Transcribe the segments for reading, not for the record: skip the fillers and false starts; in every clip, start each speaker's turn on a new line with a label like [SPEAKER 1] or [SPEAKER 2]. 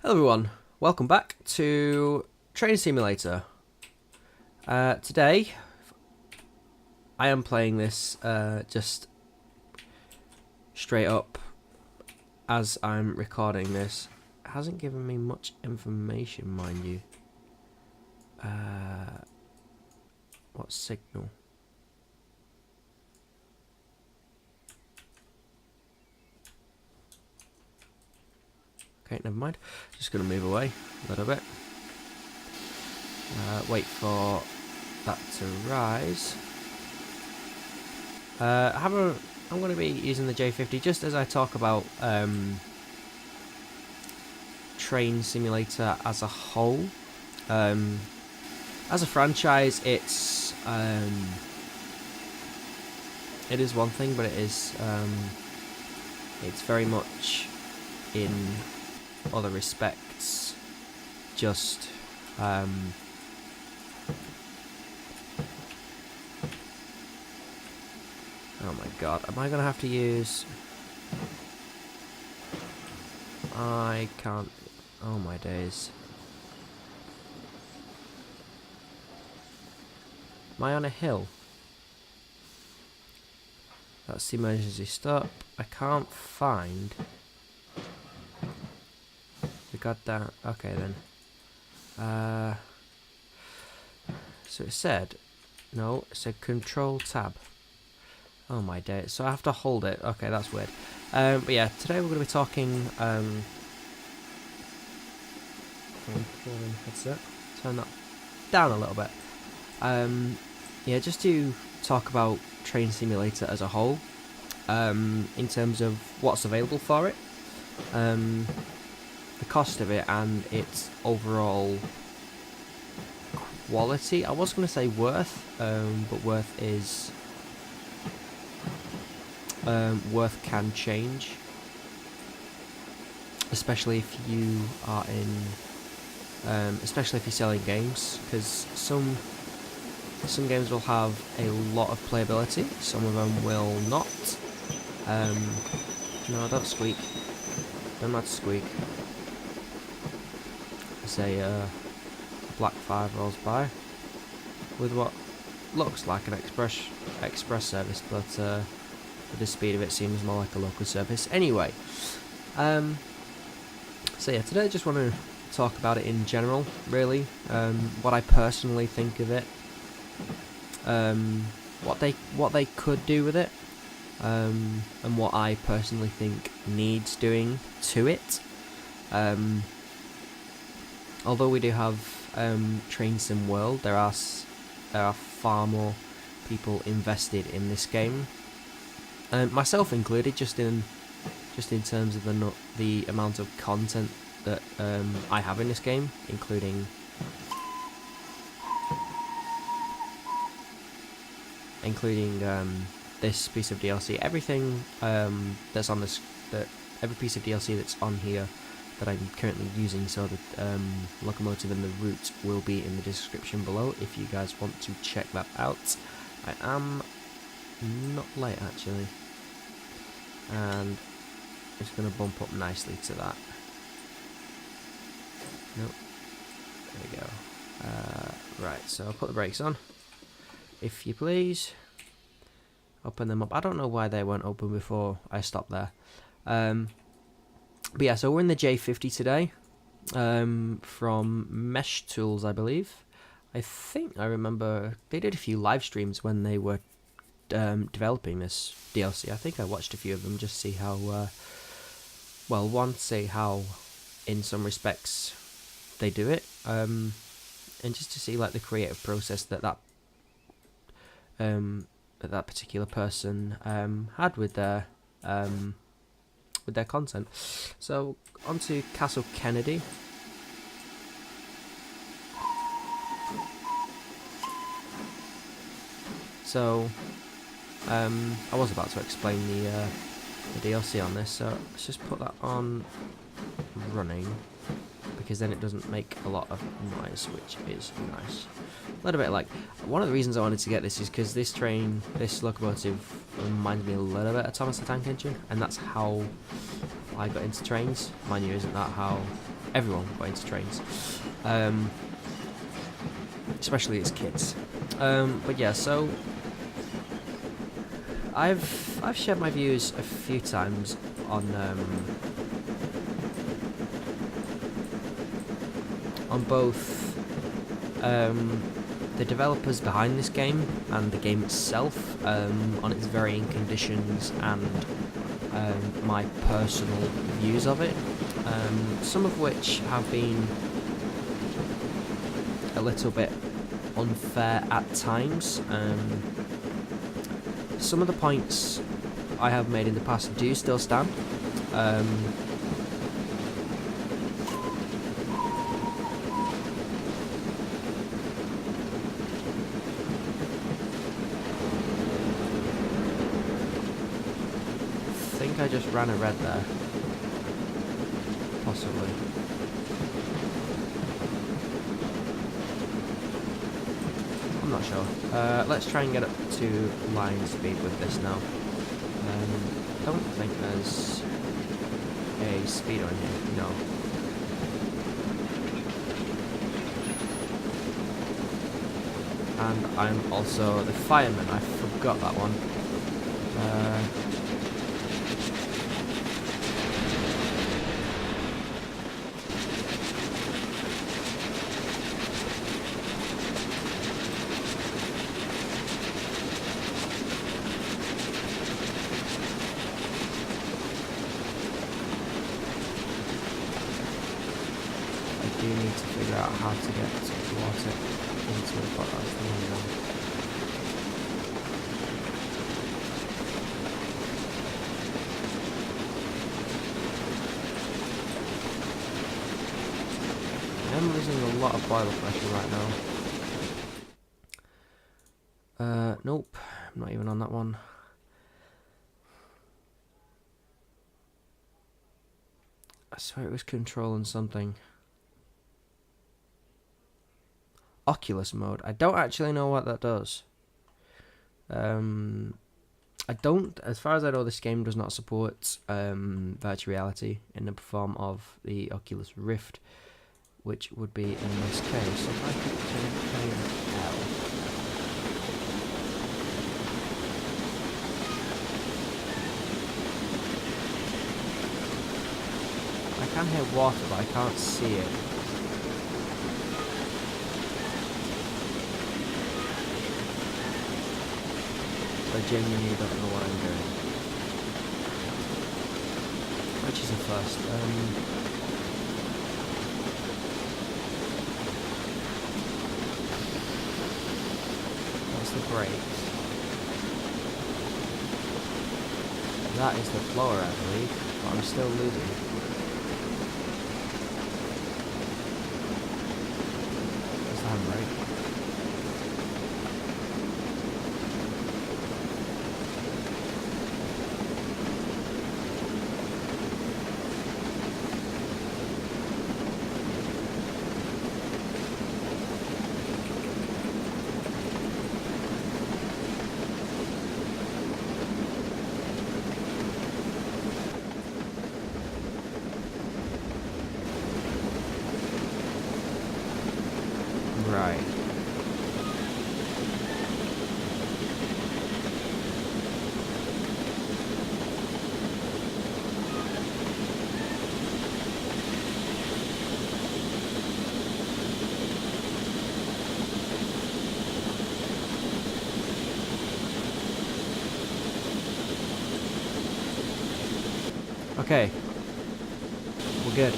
[SPEAKER 1] Hello everyone, welcome back to Train Simulator. Today, I am playing this just straight up as I'm recording this. It hasn't given me much information, mind you. What signal? Okay, never mind. Just going to move away a little bit. Wait for that to rise. I'm going to be using the J50 just as I talk about Train Simulator as a whole. As a franchise, it is one thing, but it's very much in other respects just oh my god, am I gonna have to use... I can't... oh my days. Am I on a hill? That's the emergency stop. I can't find the goddamn... okay then. So it said... no, it said control tab. Oh my days. So I have to hold it. Okay, that's weird. But yeah, today we're going to be talking... headset. Turn that down a little bit. Yeah, just to talk about Train Simulator as a whole, in terms of what's available for it, the cost of it, and its overall quality. I was going to say worth, but worth is... worth can change, especially if you are in... especially if you're selling games, because some games will have a lot of playability, some of them will not. No, don't squeak. Don't have to squeak. As a black 5 rolls by with what looks like an express service, but with the speed of it seems more like a local service. Anyway, so yeah, today I just want to talk about it in general, really. What I personally think of it, what they could do with it, and what I personally think needs doing to it. Although we do have Train Sim World, there are far more people invested in this game, myself included, just in terms of the amount of content that I have in this game, including this piece of DLC. Everything that's on this, every piece of DLC that's on here that I'm currently using, so the locomotive and the route will be in the description below if you guys want to check that out. I am not late actually, and it's going to bump up nicely to that. Nope. There we go. Right, so I'll put the brakes on, if you please. Open them up. I don't know why they weren't open before I stopped there. But yeah, so we're in the J50 today, from Mesh Tools, I believe. I think I remember they did a few live streams when they were developing this DLC. I think I watched a few of them just to see how, well, one, to see how, in some respects, they do it, and just to see like the creative process that particular person had with their content. So onto Castle Kennedy. So I was about to explain the DLC on this, so let's just put that on running, because then it doesn't make a lot of noise, which is nice. A little bit like, one of the reasons I wanted to get this is because this locomotive reminds me a little bit of Thomas the Tank Engine, and that's how I got into trains. Mind you, isn't that how everyone got into trains? Especially as kids. But yeah, so I've shared my views a few times on both the developers behind this game and the game itself, on its varying conditions and my personal views of it, some of which have been a little bit unfair at times. Some of the points I have made in the past do still stand. I think I just ran a red there. Possibly. I'm not sure. Let's try and get up to line speed with this now. I don't think there's a speed on here, no. And I'm also the fireman, I forgot that one. I do need to figure out how to get water into the pot. That's the one now. I'm losing a lot of boiler pressure right now. Nope, I'm not even on that one. I swear it was controlling something. Oculus mode. I don't actually know what that does. I don't, as far as I know, this game does not support virtual reality in the form of the Oculus Rift, which would be in this case. So if I could turn L. I can hear water, but I can't see it. I genuinely don't know what I'm doing. Which is a first. That's the brakes. That is the floor, I believe, but I'm still losing. Where's the handbrake? Right. Okay. We're good.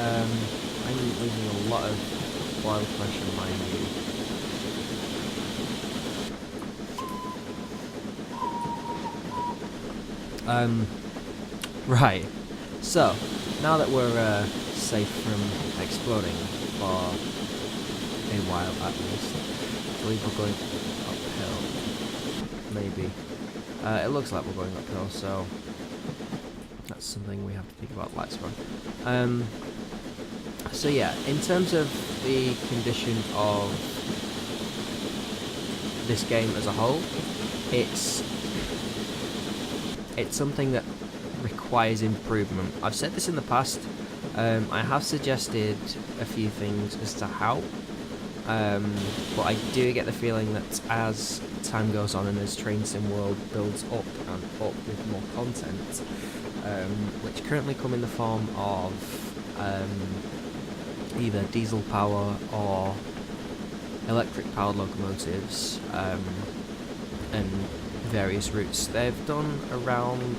[SPEAKER 1] I'm losing a lot of boil pressure, mind you. Right. So, now that we're safe from exploding for a while at least, I believe we're going uphill. Maybe. It looks like we're going uphill, so that's something we have to think about later on. So yeah, in terms of the condition of this game as a whole, it's something that requires improvement. I've said this in the past. I have suggested a few things as to how, but I do get the feeling that as time goes on and as Train Sim World builds up and up with more content, which currently come in the form of either diesel power or electric powered locomotives, and various routes. They've done around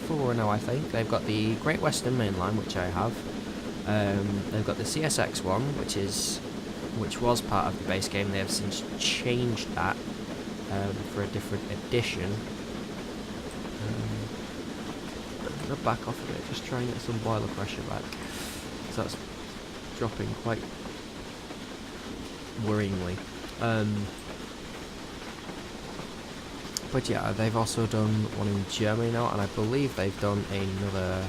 [SPEAKER 1] 4 now, I think. They've got the Great Western Main Line, which I have. They've got the CSX one, which was part of the base game. They have since changed that for a different edition. But I'm going to back off a bit, just try and get some boiler pressure back. So that's dropping quite worryingly. But yeah, they've also done one in Germany now, and I believe they've done another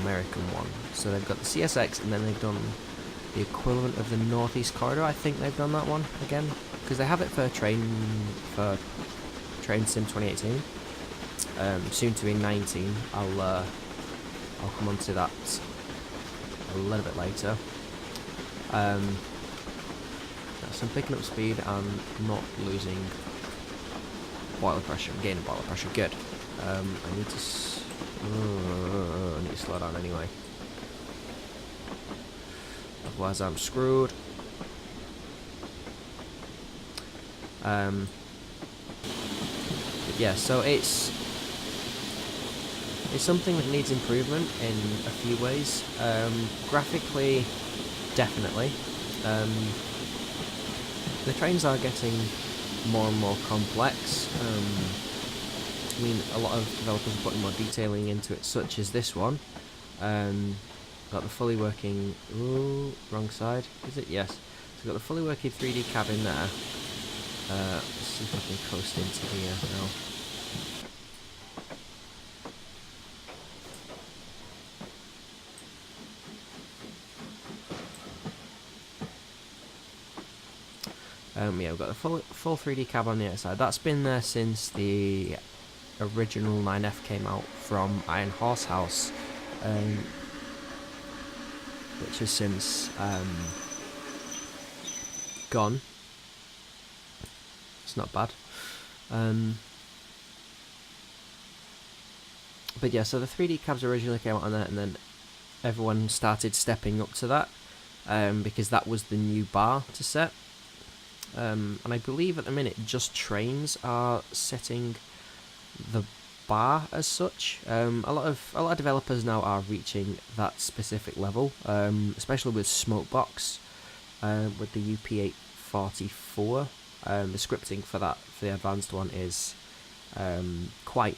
[SPEAKER 1] American one. So they've got the CSX, and then they've done the equivalent of the Northeast Corridor. I think they've done that one again, because they have it for Train Sim 2018. Soon to be 19. I'll come on to that a little bit later. So I'm picking up speed and not losing boiler pressure. I'm gaining boiler pressure. Good. I need to slow down anyway. Otherwise I'm screwed. But yeah, so it's something that needs improvement in a few ways. Graphically, definitely. The trains are getting more and more complex. I mean, a lot of developers are putting more detailing into it, such as this one. Got the fully working... Ooh, wrong side. Is it? Yes. So we've got the fully working 3D cabin there. Let's see if I can coast into here now. Yeah, we've got the full 3D cab on the outside. That's been there since the original 9F came out from Iron Horse House, which has since gone. It's not bad. But yeah, so the 3D cabs originally came out on that, and then everyone started stepping up to that, because that was the new bar to set. And I believe at the minute just trains are setting the bar as such. A lot of developers now are reaching that specific level, especially with Smokebox, with the UP844. The scripting for that, for the advanced one, is quite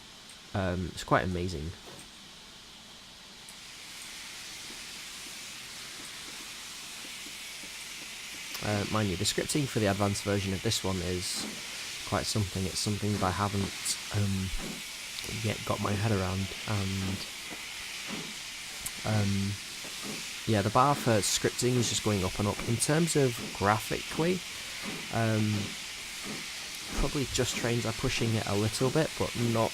[SPEAKER 1] amazing. Mind you, the scripting for the advanced version of this one is quite something. It's something that I haven't yet got my head around, and yeah, the bar for scripting is just going up and up. In terms of graphically, probably just trains are pushing it a little bit, but not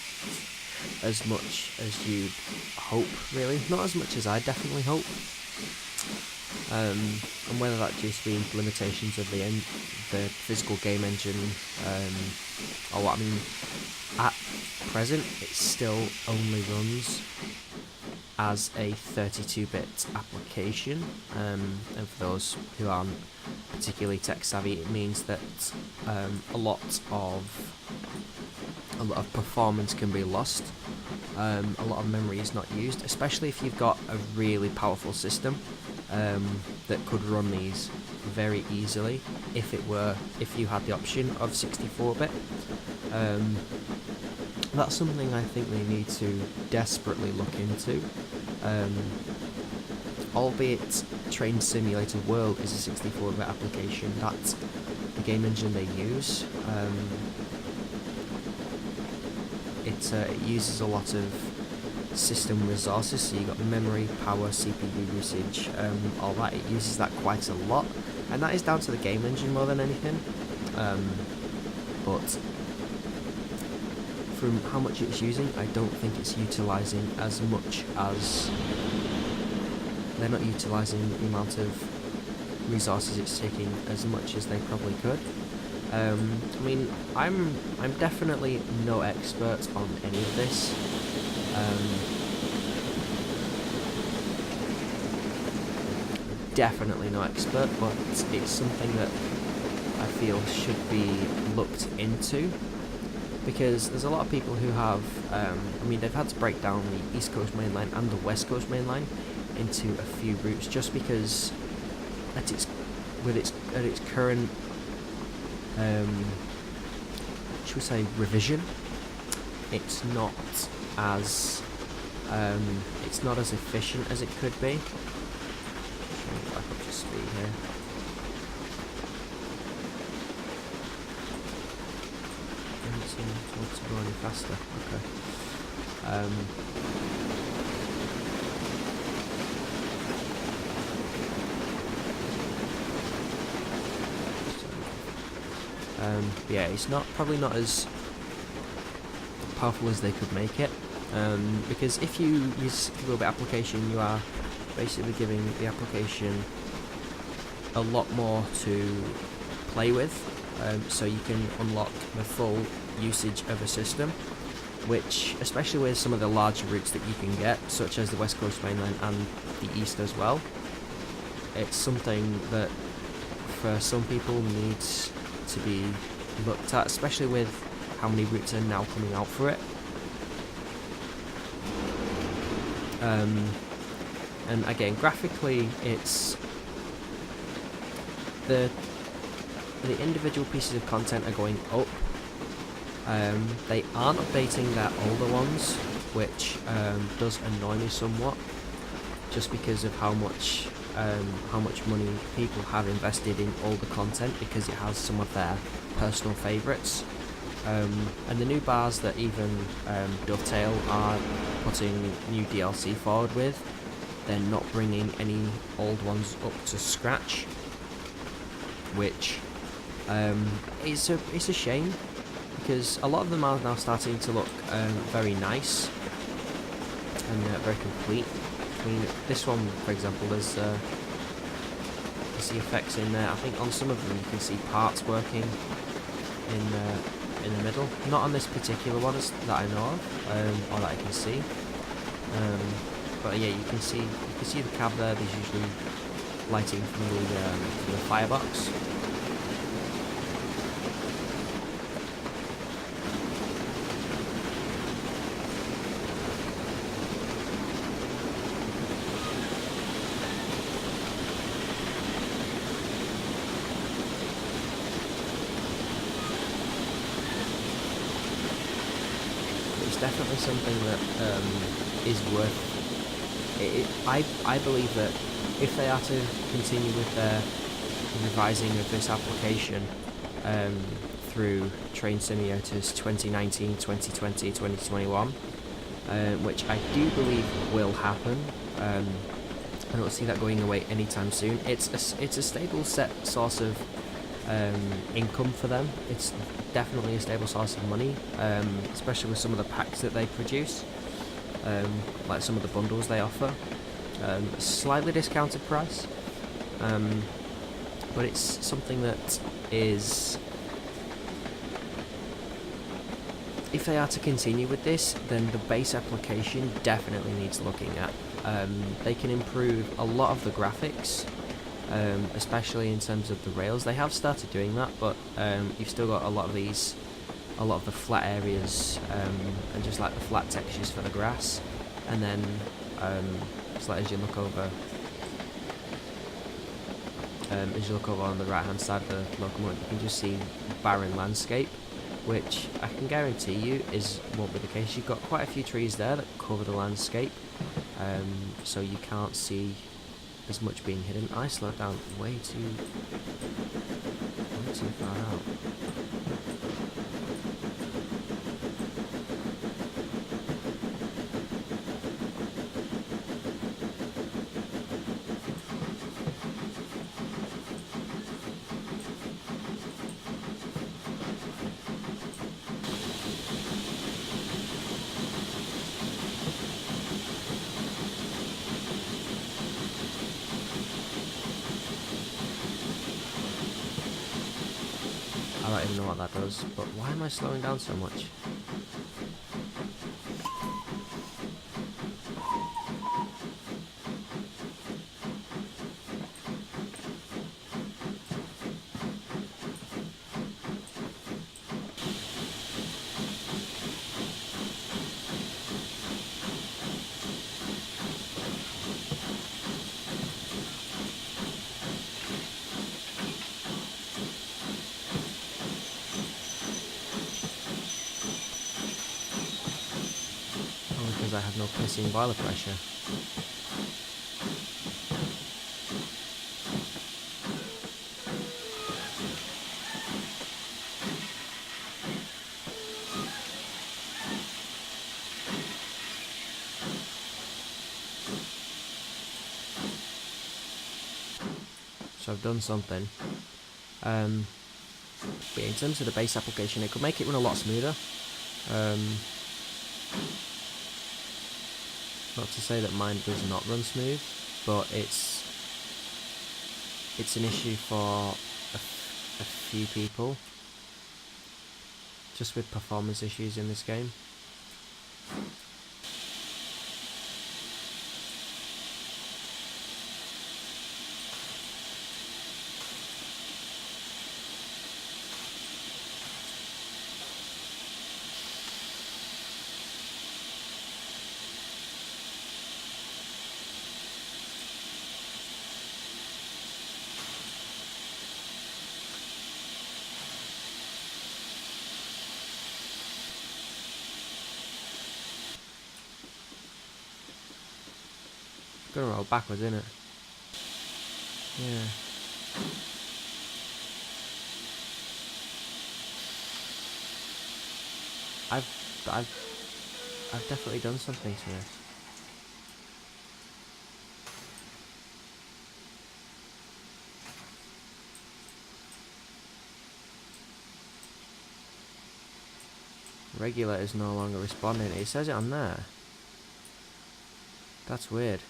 [SPEAKER 1] as much as you'd hope, really. Not as much as I definitely hope. And whether that just be limitations of the physical game engine, or what, I mean, at present it still only runs as a 32-bit application, and for those who aren't particularly tech savvy, it means that a lot of performance can be lost. A lot of memory is not used, especially if you've got a really powerful system that could run these very easily if you had the option of 64-bit. That's something I think they need to desperately look into. Albeit Train Simulator World is a 64-bit application, that's the game engine they use. It uses a lot of system resources, so you've got memory, power, CPU usage, all that. It uses that quite a lot, and that is down to the game engine more than anything. But from how much it's using, I don't think it's utilising as much as... They're not utilising the amount of resources it's taking as much as they probably could. I mean, I'm definitely no expert on any of this. Definitely no expert, but it's something that I feel should be looked into, because there's a lot of people who have, I mean, they've had to break down the East Coast main line and the West Coast main line into a few routes, just because at its current, should we say, revision, it's not as efficient as it could be. Back up to speed here. Doesn't seem to want to go any faster. Okay. Yeah, it's probably not as powerful as they could make it, because if you use the Google application, you are basically giving the application a lot more to play with, so you can unlock the full usage of a system, which, especially with some of the larger routes that you can get, such as the West Coast Main Line and the East as well, it's something that for some people needs to be looked at, especially with how many routes are now coming out for it. And again, graphically, it's the individual pieces of content are going up. They aren't updating their older ones, which does annoy me somewhat, just because of how much money people have invested in older content, because it has some of their personal favourites. And the new bars that even Dovetail are putting new DLC forward with, they're not bringing any old ones up to scratch, which is a shame, because a lot of them are now starting to look very nice and very complete. I mean, this one, for example, there's the effects in there. I think on some of them you can see parts working in the middle. Not on this particular one that I know of, or that I can see. But yeah, you can see the cab there. There's usually lighting from the firebox. Definitely something that is worth it. I believe that if they are to continue with their revising of this application through Train Simulators 2019, 2020, 2021, which I do believe will happen, I don't see that going away anytime soon. It's a stable source of income for them. It's definitely a stable source of money, especially with some of the packs that they produce, like some of the bundles they offer. Slightly discounted price, but it's something that is, if they are to continue with this, then the base application definitely needs looking at. They can improve a lot of the graphics, especially in terms of the rails. They have started doing that, but you've still got a lot of the flat areas, and just like the flat textures for the grass. And then it's like as you look over on the right hand side of the locomotive, you can just see barren landscape, which I can guarantee you won't be the case. You've got quite a few trees there that cover the landscape, so you can't see as much being hidden. I slowed down way too far out. don't even know what that does, but why am I slowing down so much? Probably because I have no pissing boiler pressure. So I've done something. But in terms of the base application, it could make it run a lot smoother. Not to say that mine does not run smooth, but it's an issue for a few people, just with performance issues in this game. Gonna roll backwards, isn't it? Yeah. I've definitely done something to this. Regulator's no longer responding. It says it on there. That's weird.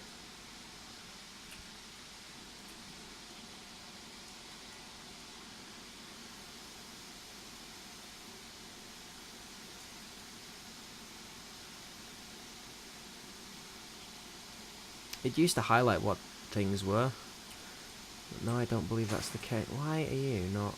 [SPEAKER 1] It used to highlight what things were, but no, I don't believe that's the case. Why are you not?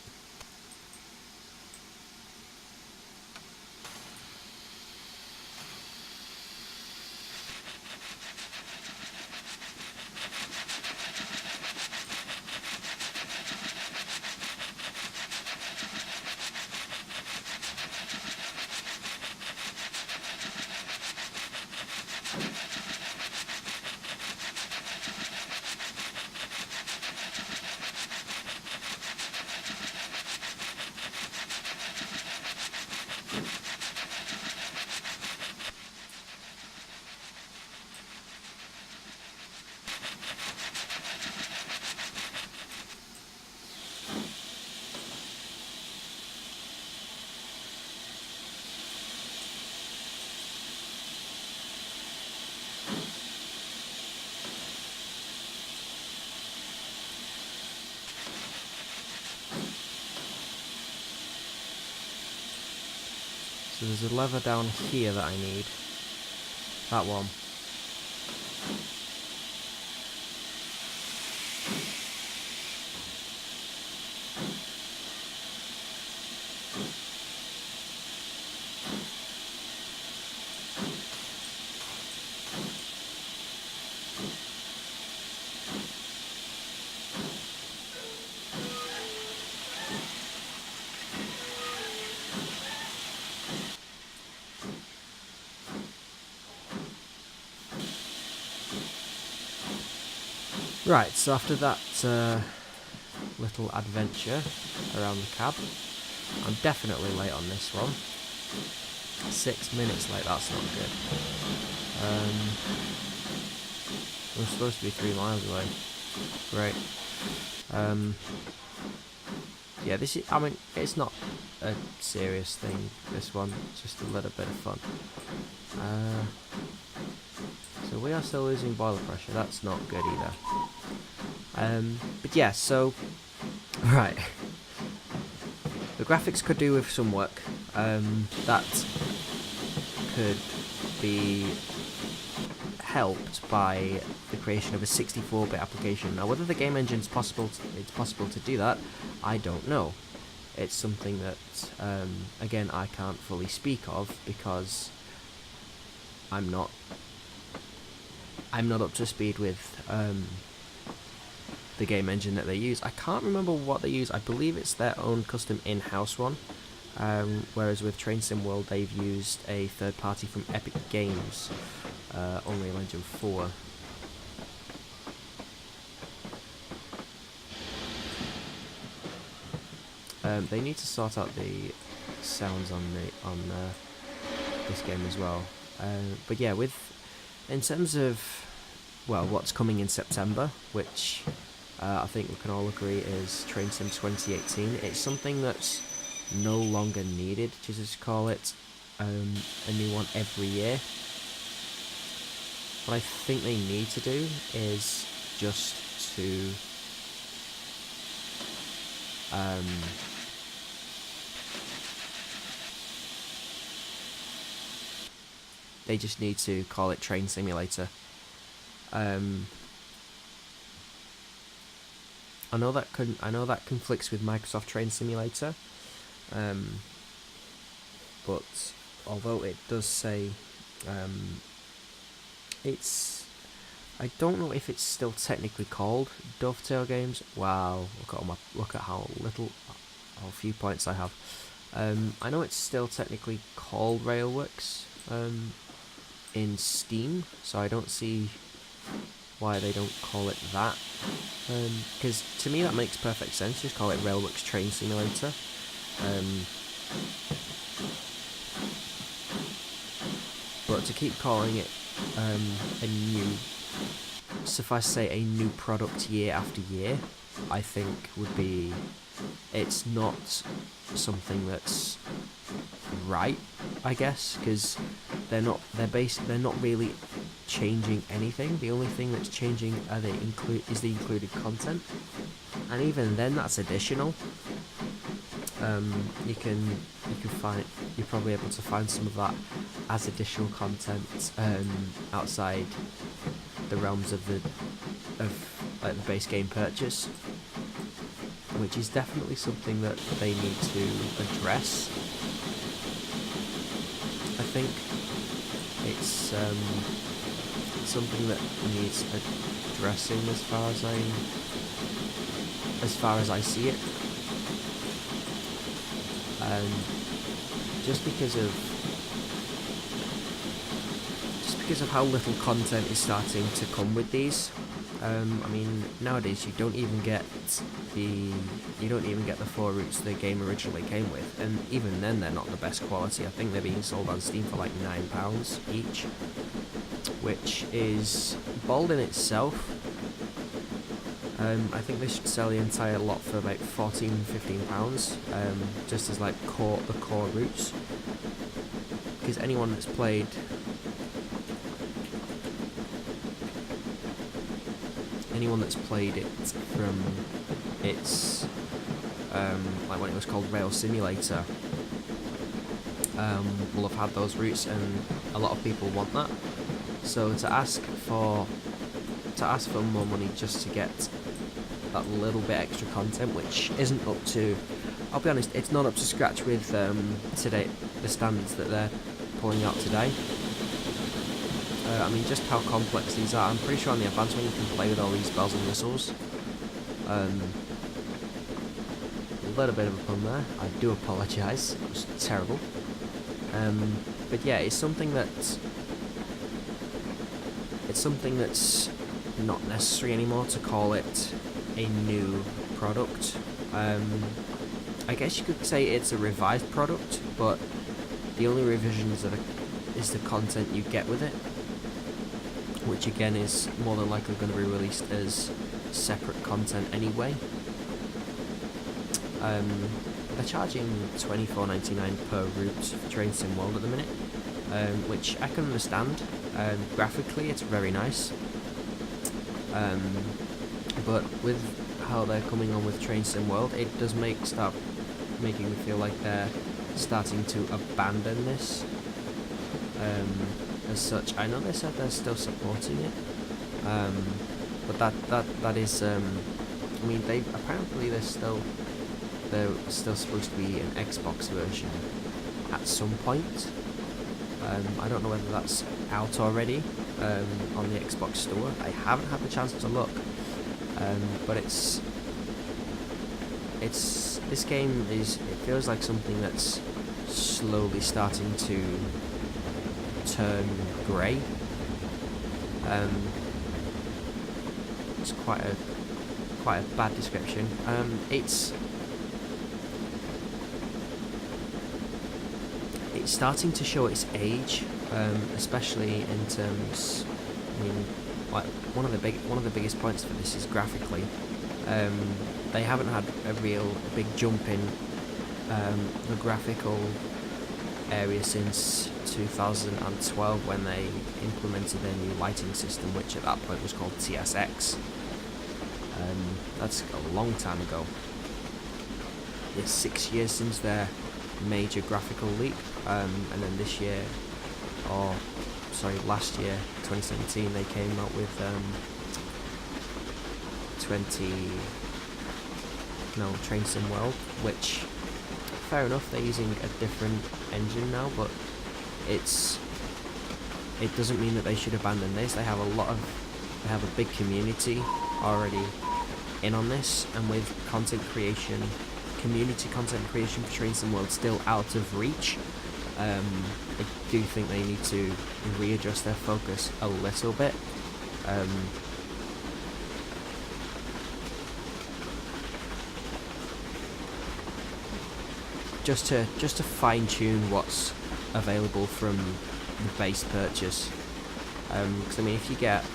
[SPEAKER 1] So there's a lever down here that I need. That one. Right, so after that little adventure around the cab, I'm definitely late on this one. 6 minutes late, that's not good. I'm supposed to be 3 miles away. Great. Yeah, this is, I mean, it's not a serious thing, this one, it's just a little bit of fun. So we are still losing boiler pressure, that's not good either. But yeah, so, right. The graphics could do with some work. That could be helped by the creation of a 64-bit application. Now, whether the game engine's it's possible to do that, I don't know. It's something that, again, I can't fully speak of because I'm not up to speed with the game engine that they use. I can't remember what they use. I believe it's their own custom in-house one. Whereas with Train Sim World, they've used a third party from Epic Games, Unreal Engine 4. They need to sort out the sounds on this game as well. But yeah, in terms of what's coming in September, which I think we can all agree is Train Sim 2018. It's something that's no longer needed to just call it a new one every year. What I think they need to do is just to they just need to call it Train Simulator. I know that conflicts with Microsoft Train Simulator, but although it does say I don't know if it's still technically called Dovetail Games. Wow, look at how few points I have. I know it's still technically called Railworks in Steam, so I don't see why they don't call it that. Because to me that makes perfect sense. Just call it Railworks Train Simulator. But to keep calling it suffice to say, a new product year after year, I think it's not something that's right, I guess, because they're not really changing anything. The only thing that's changing is the included content, and even then that's additional. You're probably able to find some of that as additional content outside the realms of the base game purchase, which is definitely something that they need to address. I think it's something that needs addressing as far as I see it. Just because of how little content is starting to come with these. I mean, nowadays you don't even get the 4 routes the game originally came with, and even then they're not the best quality. I think they're being sold on Steam for like £9 each, which is bold in itself. I think they should sell the entire lot for about £14-15, just as like the core routes, because anyone that's played it from its like when it was called Rail Simulator will have had those routes, and a lot of people want that. So to ask for more money just to get that little bit extra content, which isn't up to, I'll be honest, it's not up to scratch with today the standards that they're pulling out today. I mean, just how complex these are. I'm pretty sure on the advanced one you can play with all these bells and whistles. A little bit of a pun there. I do apologise. It was terrible. But yeah, it's something that's not necessary anymore to call it a new product. I guess you could say it's a revised product, but the only revisions is the content you get with it, which again is more than likely going to be released as separate content anyway. They're charging $24.99 per route for Train Sim World at the minute, which I can understand. Graphically it's very nice, but with how they're coming on with Train Sim World, it does make making me feel like they're starting to abandon this. As such, I know they said they're still supporting it, but that is. I mean, they apparently they're still supposed to be an Xbox version at some point. I don't know whether that's out already on the Xbox store. I haven't had the chance to look, but it's this game is, it feels like something that's slowly starting to turn grey. It's quite a bad description. It's starting to show its age, especially in terms. I mean, like one of the biggest points for this is graphically. They haven't had a real big jump in the graphical area since 2012 when they implemented their new lighting system, which at that point was called TSX. That's a long time ago. It's 6 years since their major graphical leap, and then this year, last year, 2017, they came out with Train Sim World, which, fair enough, they're using a different engine now, but it doesn't mean that they should abandon this. They have a big community already in on this, and with community content creation for Train Sim World still out of reach, I do think they need to readjust their focus a little bit. Just to fine tune what's available from the base purchase. Because I mean, if you get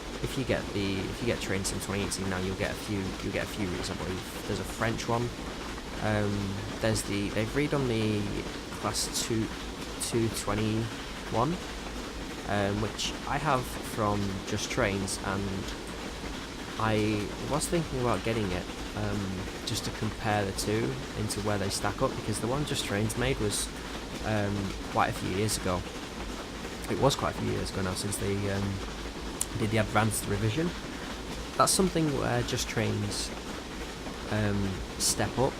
[SPEAKER 1] Train Sim 2018 now, you'll get a few routes. I believe there's a French one. They've redone the Class 221, which I have from Just Trains, and I was thinking about getting it just to compare the two into where they stack up, because the one Just Trains made was quite a few years ago. It was quite a few years ago now since they did the advanced revision. That's something where Just Trains step up.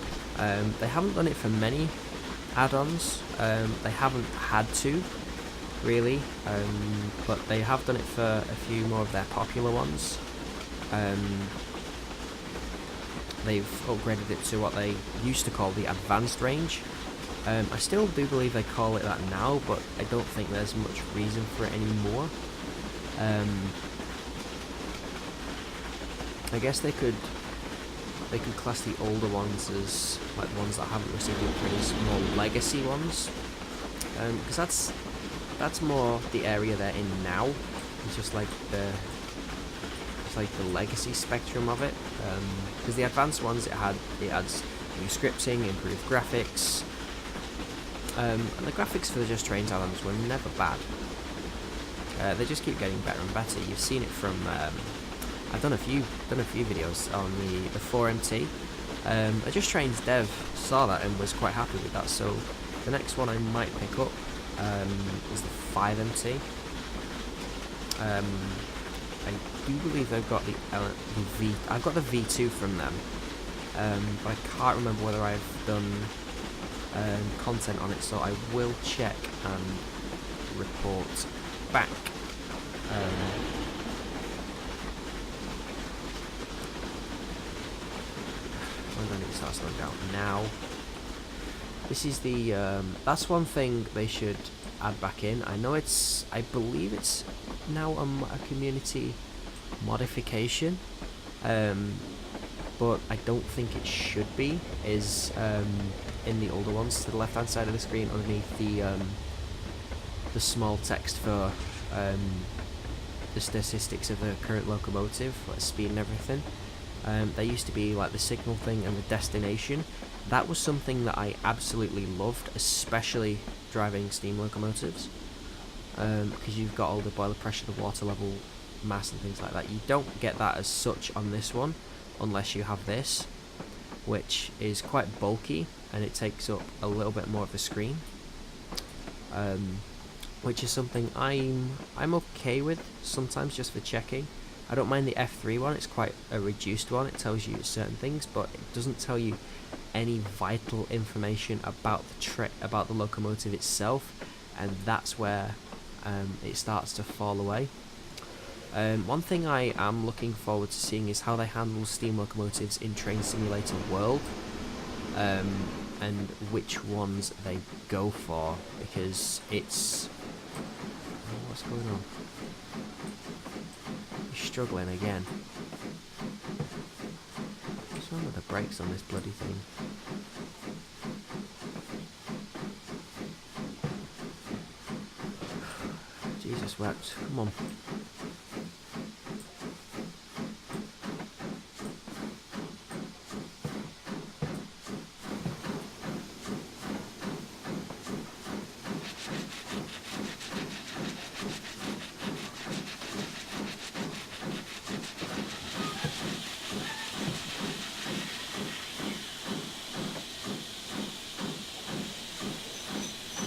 [SPEAKER 1] They haven't done it for many add-ons. They haven't had to, really, but they have done it for a few more of their popular ones. They've upgraded it to what they used to call the advanced range. I still do believe they call it that now, but I don't think there's much reason for it anymore. I guess they could class the older ones as like the ones that haven't received the upgrade as more legacy ones, because that's more the area they're in now. It's just like the legacy spectrum of it. Because the advanced ones, it adds new scripting, improved graphics, and the graphics for the Just Trains add-ons were never bad. They just keep getting better and better. You've seen it from I've done a few videos on the 4MT. A Just Trains dev saw that and was quite happy with that, so the next one I might pick up is the 5MT. I do believe they've got I've got the V2 from them, but I can't remember whether I've done content on it, so I will check and report back. I'm going to start slowing down now. This is the that's one thing they should add back in. I believe it's now a community modification, but I don't think it should be. Is in the older ones to the left hand side of the screen, underneath the small text for the statistics of the current locomotive, like speed and everything. There used to be like the signal thing and the destination. That was something that I absolutely loved, especially driving steam locomotives, because you've got all the boiler pressure, the water level, mass and things like that. You don't get that as such on this one unless you have this, which is quite bulky, and it takes up a little bit more of the screen, which is something I'm okay with sometimes, just for checking. I don't mind the F3 one, it's quite a reduced one, it tells you certain things, but it doesn't tell you any vital information about the locomotive itself, and that's where it starts to fall away. One thing I am looking forward to seeing is how they handle steam locomotives in Train Simulator World, and which ones they go for, because it's... Oh, what's going on? He's struggling again. What's wrong with the brakes on this bloody thing? Jesus wept, come on.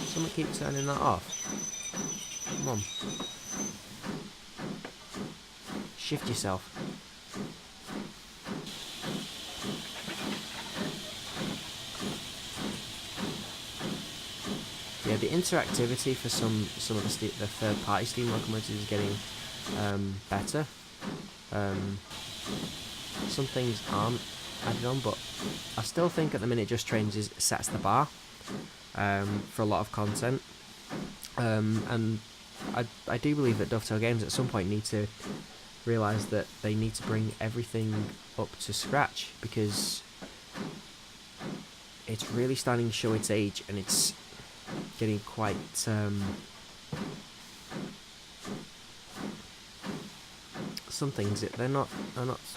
[SPEAKER 1] Someone keep turning that off. Come on. Shift yourself. Yeah, the interactivity for some of the third-party steam locomotives is getting better. Some things aren't added on, but I still think at the minute Just Trains sets the bar for a lot of content, and I do believe that Dovetail Games at some point need to realise that they need to bring everything up to scratch, because it's really starting to show its age, and it's getting quite some things they're not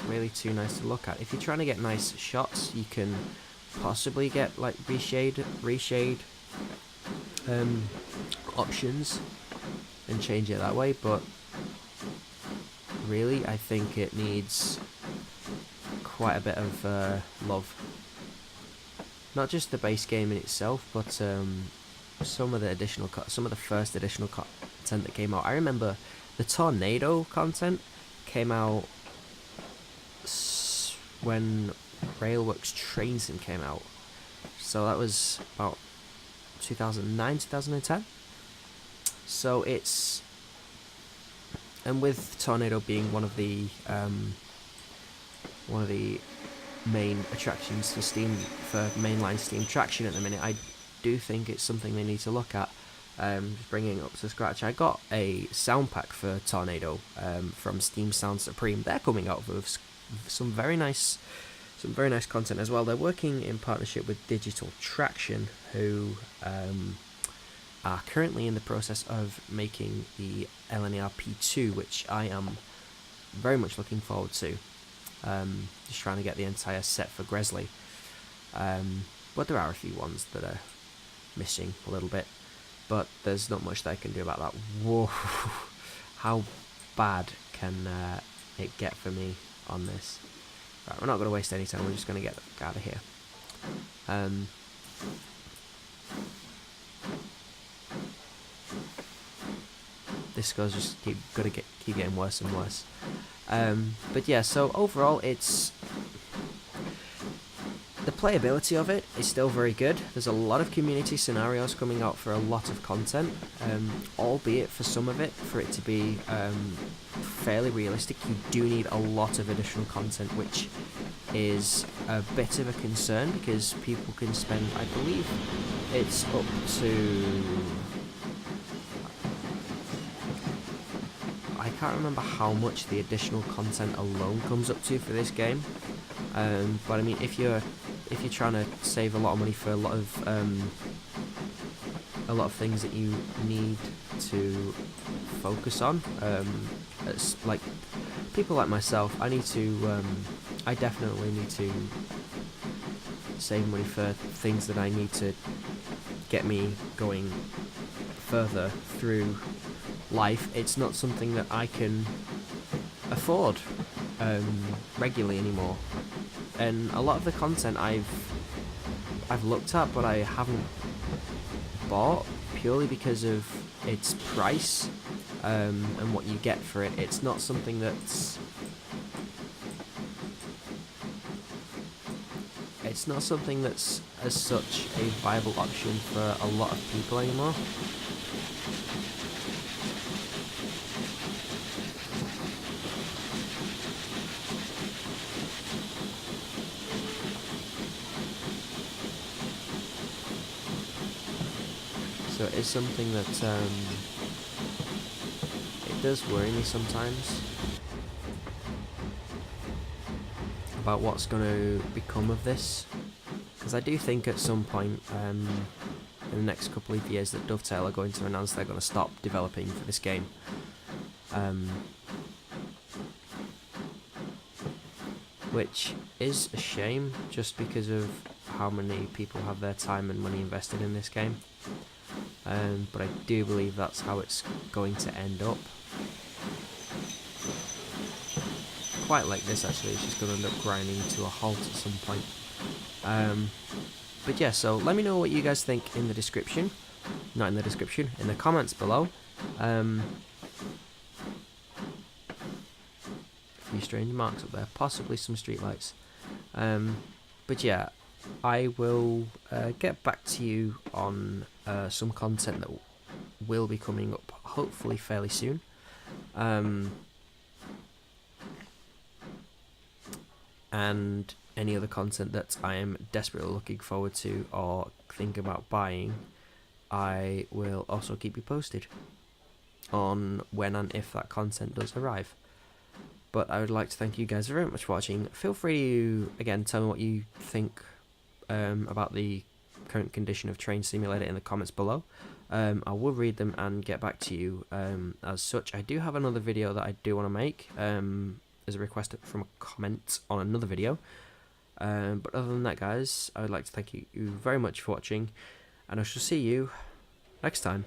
[SPEAKER 1] really too nice to look at. If you're trying to get nice shots, you can possibly get like reshade options and change it that way, but really I think it needs quite a bit of love. Not just the base game in itself, but some of the first additional content that came out. I remember the Tornado content came out when Railworks Train Sim came out, so that was about 2009, 2010. So it's, and with Tornado being one of the main attractions for Steam, for mainline Steam traction at the minute, I do think it's something they need to look at, just bringing it up to scratch. I got a sound pack for Tornado from Steam Sound Supreme. They're coming out with some very nice content as well. They're working in partnership with Digital Traction, who are currently in the process of making the LNER P2, which I am very much looking forward to. Just trying to get the entire set for Gresley, but there are a few ones that are missing a little bit, but there's not much they can do about that. Whoa, how bad can it get for me on this? Right, we're not going to waste any time, we're just going to get out of here. This score's just keep getting worse and worse. But yeah, so overall, it's the playability of it is still very good. There's a lot of community scenarios coming out for a lot of content, albeit for some of it, for it to be fairly realistic, you do need a lot of additional content, which is a bit of a concern, because people can spend, I believe it's up to, I can't remember how much the additional content alone comes up to for this game, but I mean, if you're trying to save a lot of money for a lot of things that you need to focus on, it's like people like myself, I definitely need to save money for things that I need to get me going further through life. It's not something that I can afford regularly anymore, and a lot of the content I've I've looked at, but I haven't bought, purely because of its price and what you get for it. It's not something that's as such a viable option for a lot of people anymore. So it is something that it does worry me sometimes about what's going to become of this, because I do think at some point in the next couple of years that Dovetail are going to announce they're going to stop developing for this game. Which is a shame, just because of how many people have their time and money invested in this game. But I do believe that's how it's going to end up. Quite like this, actually. It's just going to end up grinding to a halt at some point. But yeah, so let me know what you guys think in the description. Not in the description, in the comments below. A few strange marks up there, possibly some streetlights. But yeah, I will get back to you on some content that will be coming up hopefully fairly soon. And any other content that I am desperately looking forward to or think about buying, I will also keep you posted on when and if that content does arrive. But I would like to thank you guys very much for watching. Feel free to, again, tell me what you think about the current condition of Train Simulator in the comments below. I will read them and get back to you as such. I do have another video that I do want to make as a request from a comment on another video. But other than that, guys, I would like to thank you very much for watching, and I shall see you next time.